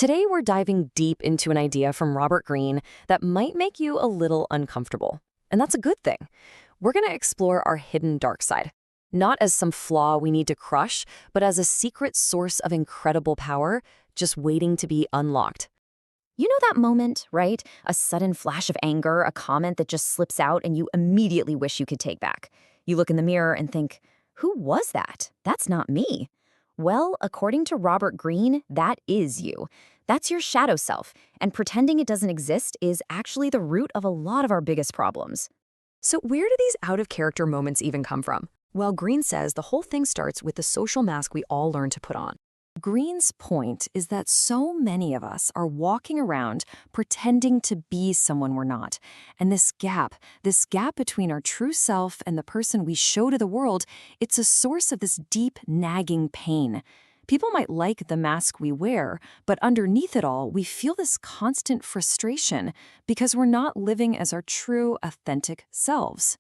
Today, we're diving deep into an idea from Robert Greene that might make you a little uncomfortable. And that's a good thing. We're going to explore our hidden dark side, not as some flaw we need to crush, but as a secret source of incredible power just waiting to be unlocked. You know that moment, right? A sudden flash of anger, a comment that just slips out and you immediately wish you could take back. You look in the mirror and think, who was that? That's not me. Well, according to Robert Greene, that is you. That's your shadow self, and pretending it doesn't exist is actually the root of a lot of our biggest problems. So where do these out-of-character moments even come from? Well, Greene says the whole thing starts with the social mask we all learn to put on. Greene's point is that so many of us are walking around pretending to be someone we're not. And this gap between our true self and the person we show to the world, it's a source of this deep, nagging pain. People might like the mask we wear, but underneath it all, we feel this constant frustration because we're not living as our true, authentic selves.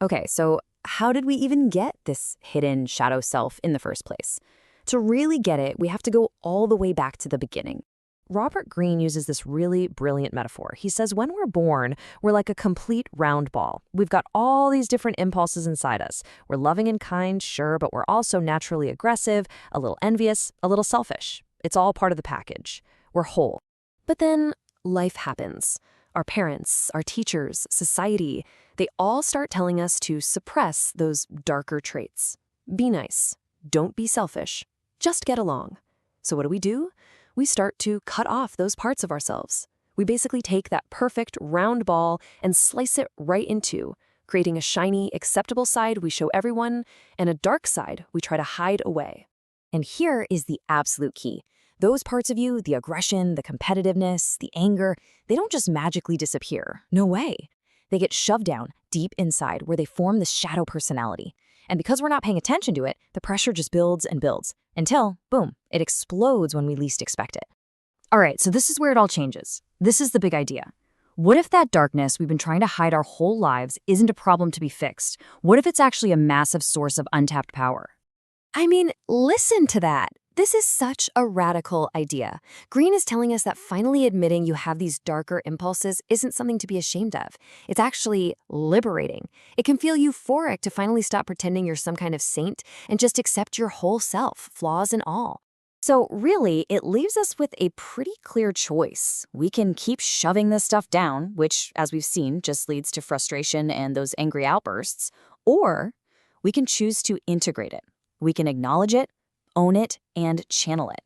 Okay, so how did we even get this hidden shadow self in the first place? To really get it, we have to go all the way back to the beginning. Robert Greene uses this really brilliant metaphor. He says when we're born, we're like a complete round ball. We've got all these different impulses inside us. We're loving and kind, sure, but we're also naturally aggressive, a little envious, a little selfish. It's all part of the package. We're whole. But then life happens. Our parents, our teachers, society, they all start telling us to suppress those darker traits. Be nice. Don't be selfish. Just get along. So what do? We start to cut off those parts of ourselves. We basically take that perfect round ball and slice it right in two, creating a shiny, acceptable side we show everyone and a dark side we try to hide away. And here is the absolute key. Those parts of you, the aggression, the competitiveness, the anger, they don't just magically disappear. No way. They get shoved down deep inside where they form the shadow personality. And because we're not paying attention to it, the pressure just builds and builds until, boom, it explodes when we least expect it. All right, so this is where it all changes. This is the big idea. What if that darkness we've been trying to hide our whole lives isn't a problem to be fixed? What if it's actually a massive source of untapped power? I mean, listen to that. This is such a radical idea. Greene is telling us that finally admitting you have these darker impulses isn't something to be ashamed of. It's actually liberating. It can feel euphoric to finally stop pretending you're some kind of saint and just accept your whole self, flaws and all. So really, it leaves us with a pretty clear choice. We can keep shoving this stuff down, which, as we've seen, just leads to frustration and those angry outbursts, or we can choose to integrate it. We can acknowledge it, own it, and channel it.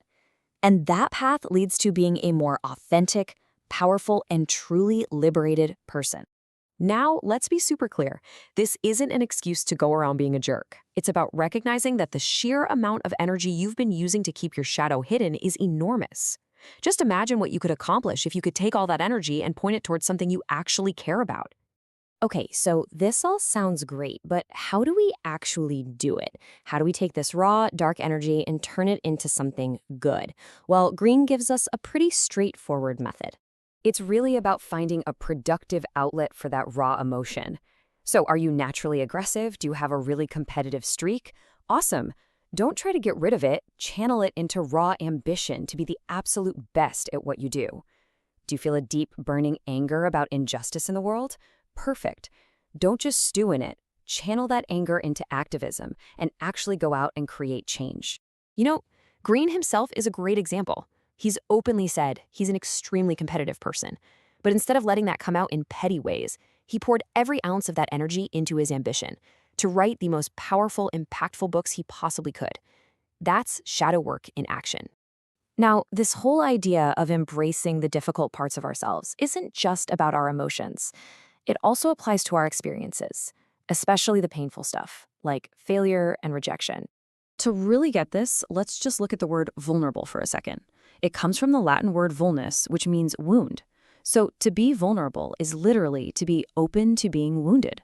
And that path leads to being a more authentic, powerful, and truly liberated person. Now, let's be super clear. This isn't an excuse to go around being a jerk. It's about recognizing that the sheer amount of energy you've been using to keep your shadow hidden is enormous. Just imagine what you could accomplish if you could take all that energy and point it towards something you actually care about. Okay, so this all sounds great, but how do we actually do it? How do we take this raw, dark energy and turn it into something good? Well, Greene gives us a pretty straightforward method. It's really about finding a productive outlet for that raw emotion. So are you naturally aggressive? Do you have a really competitive streak? Awesome. Don't try to get rid of it. Channel it into raw ambition to be the absolute best at what you do. Do you feel a deep, burning anger about injustice in the world? Perfect. Don't just stew in it. Channel that anger into activism and actually go out and create change. You know, Greene himself is a great example. He's openly said he's an extremely competitive person. But instead of letting that come out in petty ways, he poured every ounce of that energy into his ambition to write the most powerful, impactful books he possibly could. That's shadow work in action. Now, this whole idea of embracing the difficult parts of ourselves isn't just about our emotions. It also applies to our experiences, especially the painful stuff, like failure and rejection. To really get this, let's just look at the word vulnerable for a second. It comes from the Latin word vulnus, which means wound. So to be vulnerable is literally to be open to being wounded.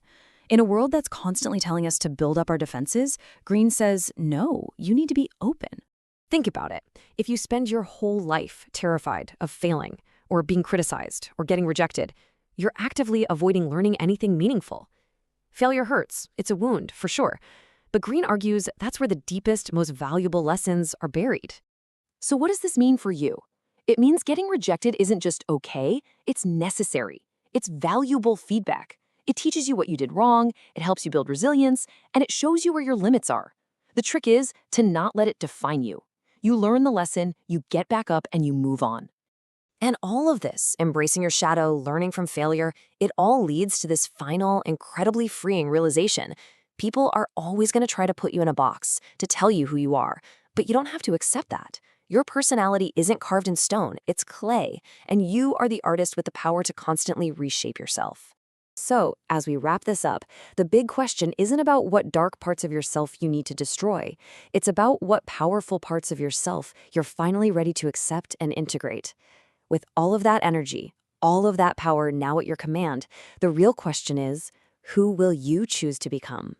In a world that's constantly telling us to build up our defenses, Greene says, no, you need to be open. Think about it. If you spend your whole life terrified of failing, or being criticized, or getting rejected, you're actively avoiding learning anything meaningful. Failure hurts. It's a wound, for sure. But Greene argues that's where the deepest, most valuable lessons are buried. So what does this mean for you? It means getting rejected isn't just okay, it's necessary. It's valuable feedback. It teaches you what you did wrong, it helps you build resilience, and it shows you where your limits are. The trick is to not let it define you. You learn the lesson, you get back up, and you move on. And all of this, embracing your shadow, learning from failure, it all leads to this final, incredibly freeing realization. People are always going to try to put you in a box, to tell you who you are, but you don't have to accept that. Your personality isn't carved in stone, it's clay, and you are the artist with the power to constantly reshape yourself. So, as we wrap this up, the big question isn't about what dark parts of yourself you need to destroy. It's about what powerful parts of yourself you're finally ready to accept and integrate. With all of that energy, all of that power now at your command, the real question is, who will you choose to become?